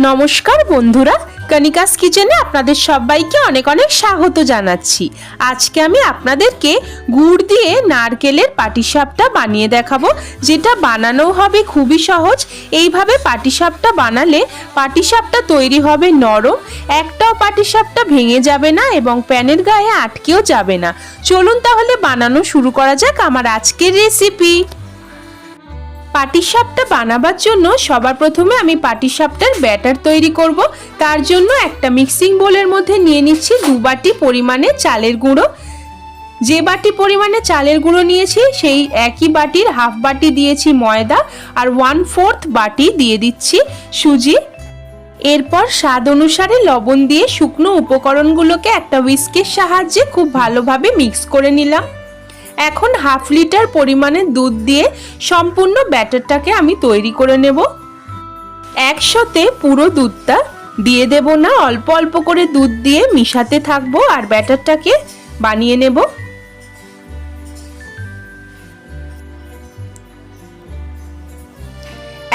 নমস্কার বন্ধুরা, কণিকাস কিচেনে আপনাদের সবাইকে অনেক অনেক স্বাগত জানাচ্ছি। আজকে আমি আপনাদেরকে গুড় দিয়ে নারকেলের পাটিসাপটা বানিয়ে দেখাবো, যেটা বানানো হবে খুবই সহজ। এইভাবে পাটিসাপটা বানালে পাটিসাপটা তৈরি হবে নরম, একটাও পাটিসাপটা ভেঙে যাবে না এবং প্যানের গায়ে আটকেও যাবে না। চলুন তাহলে বানানো শুরু করা যাক আমার আজকের রেসিপি। পাটিসাপটা বানাবার জন্য সবার প্রথমে আমি পাটিসাপটার ব্যাটার তৈরি করব। তার জন্য একটা মিক্সিং বোলের মধ্যে নিয়ে নিচ্ছি 2 বাটি পরিমাণে চালের গুঁড়ো। যে বাটি পরিমাণে চালের গুঁড়ো নিয়েছি সেই একই বাটির হাফ বাটি দিয়েছি ময়দা, আর 1/4 বাটি দিয়ে দিচ্ছি সুজি। এরপর স্বাদ অনুসারে লবণ দিয়ে শুকনো উপকরণগুলোকে একটা হুইস্কের সাহায্যে খুব ভালোভাবে মিক্স করে নিলাম। এখন 1/2 লিটার পরিমাণে দুধ দিয়ে সম্পূর্ণ ব্যাটারটাকে আমি তৈরি করে নেব। একসাথে পুরো দুধটা দিয়ে দেব না, অল্প অল্প করে দুধ দিয়ে মিশাতে থাকবো আর ব্যাটারটাকে বানিয়ে নেব।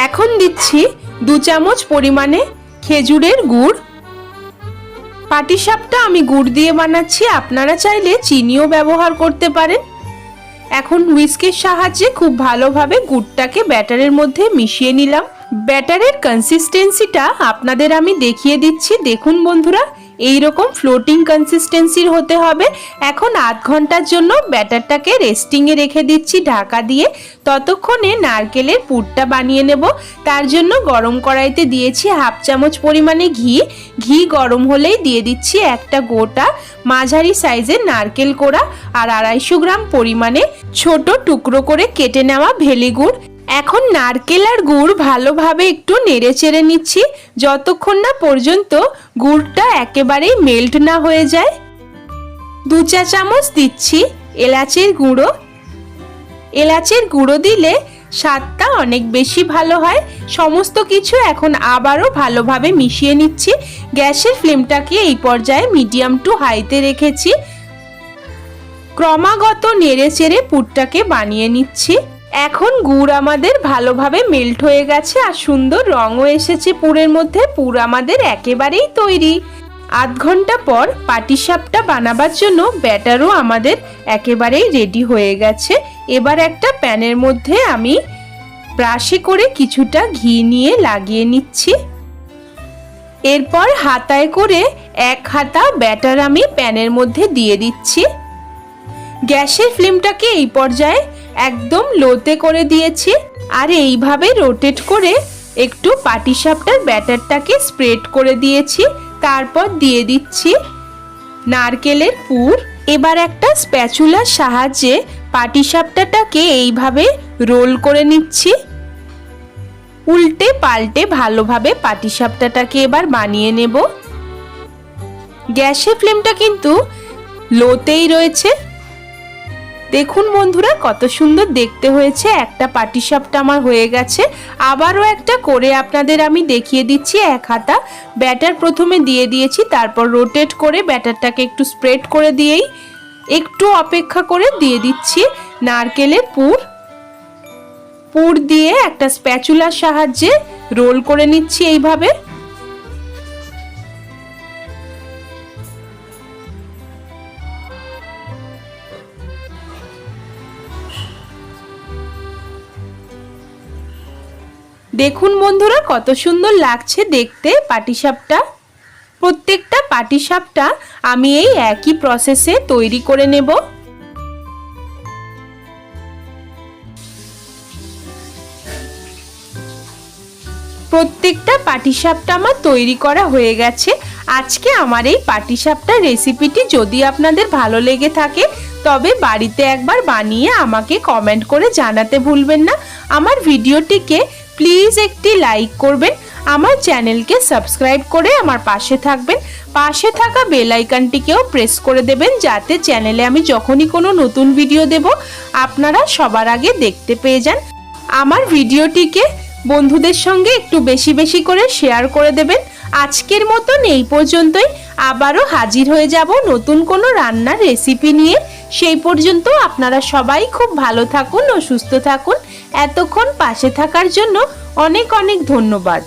এখন দিচ্ছি 2 চামচ পরিমাণে খেজুরের গুড়। পাটিসাপটা আমি গুড় দিয়ে বানাচ্ছি, আপনারা চাইলে চিনিও ব্যবহার করতে পারেন। এখন হুইস্কের সাহায্যে খুব ভালোভাবে গুড়টাকে ব্যাটারের মধ্যে মিশিয়ে নিলাম। ব্যাটারের কনসিস্টেন্সিটা আপনাদের আমি দেখিয়ে দিচ্ছি। দেখুন বন্ধুরা, এইরকম ফ্লোটিং কনসিস্টেন্সির হতে হবে। এখন আধ ঘন্টার জন্য ব্যাটারটাকে রেস্টিংয়ে রেখে দিচ্ছি ঢাকা দিয়ে। ততক্ষণে নারকেলের পুরটা বানিয়ে নেব। তার জন্য গরম কড়াইতে দিয়েছি 1/2 চামচ পরিমাণে ঘি। ঘি গরম হলেই দিয়ে দিচ্ছি একটা গোটা মাঝারি সাইজের নারকেল কোড়া আর 250 গ্রাম পরিমাণে ছোট টুকরো করে কেটে নেওয়া ভেলি গুড়। এখন নারকেল আর গুড় ভালোভাবে একটু নেড়ে চেড়ে নিচ্ছি যতক্ষণ না পর্যন্ত গুড়টা একেবারেই মেল্ট না হয়ে যায়। 2 চা চামচ দিচ্ছি এলাচের গুঁড়ো। এলাচের গুঁড়ো দিলে স্বাদটা অনেক বেশি ভালো হয়। সমস্ত কিছু এখন আবারও ভালোভাবে মিশিয়ে নিচ্ছি। গ্যাসের ফ্লেমটাকে এই পর্যায়ে মিডিয়াম টু হাইতে রেখেছি। ক্রমাগত নেড়ে চেড়ে পুরটাকে বানিয়ে নিচ্ছি। এখন গুড় আমাদের ভালোভাবে মেল্ট হয়ে গেছে আর সুন্দর রঙও এসেছে পুরের মধ্যে। পুর আমাদের একেবারেই তৈরি। আধ ঘন্টা পর পাটিসাপটা বানাবার জন্য ব্যাটারও আমাদের একেবারেই রেডি হয়ে গেছে। এবার একটা প্যানের মধ্যে আমি ব্রাশে করে কিছুটা ঘি নিয়ে লাগিয়ে নিচ্ছি। এরপর হাতায় করে 1 হাতা ব্যাটার আমি প্যানের মধ্যে দিয়ে দিচ্ছি। গ্যাসের ফ্লেমটাকে এই পর্যায়ে একদম লোতে করে দিয়েছি আর এইভাবে রোটেট করে একটু পাটিসাপটার ব্যাটারটাকে স্প্রেড করে দিয়েছি। তারপর দিয়ে দিচ্ছি নারকেলের পুর। এবার একটা স্প্যাচুলার সাহায্যে পাটিসাপটাটাকে এইভাবে রোল করে নিচ্ছি। উল্টে পাল্টে ভালোভাবে পাটিসাপটাটাকে এবার বানিয়ে নেব। গ্যাসের ফ্লেমটা কিন্তু লোতেই রয়েছে। দেখুন বন্ধুরা, কত সুন্দর দেখতে হয়েছে। একটা পাটিসাপটা আমার হয়ে গেছে। আবারও একটা করে আপনাদের আমি দেখিয়ে দিচ্ছি। 1 হাতা ব্যাটার প্রথমে দিয়ে দিয়েছি, তারপর রোটেট করে ব্যাটারটাকে একটু স্প্রেড করে দিয়েই একটু অপেক্ষা করে দিয়ে দিচ্ছি নারকেলের পুর। পুর দিয়ে একটা স্প্যাচুলার সাহায্যে রোল করে নিচ্ছি এইভাবে। দেখুন বন্ধুরা, কত সুন্দর লাগছে দেখতে পাটিসাপটা। প্রত্যেকটা পাটিসাপটা আমি এই একই প্রসেসে তৈরি করে নেব। প্রত্যেকটা পাটিসাপটা আমার তৈরি করা হয়ে গেছে। আজকে আমার এই পাটিসাপটার রেসিপিটি যদি আপনাদের ভালো লেগে থাকে তবে বাড়িতে একবার বানিয়ে আমাকে কমেন্ট করে জানাতে ভুলবেন না। আমার ভিডিওটিকে প্লিজ একটি লাইক করবেন, আমার চ্যানেলকে সাবস্ক্রাইব করে আমার পাশে থাকবেন। পাশে থাকা বেল আইকনটিকেও প্রেস করে দেবেন যাতে চ্যানেলে আমি যখনই কোনো নতুন ভিডিও দেব আপনারা সবার আগে দেখতে পেয়ে যান। আমার ভিডিওটিকে বন্ধুদের সঙ্গে একটু বেশি বেশি করে শেয়ার করে দেবেন। আজকের মতন এই পর্যন্তই। আবারও হাজির হয়ে যাব নতুন কোনো রান্নার রেসিপি নিয়ে। সেই পর্যন্ত আপনারা সবাই খুব ভালো থাকুন ও সুস্থ থাকুন। এতক্ষণ পাশে থাকার জন্য অনেক অনেক ধন্যবাদ।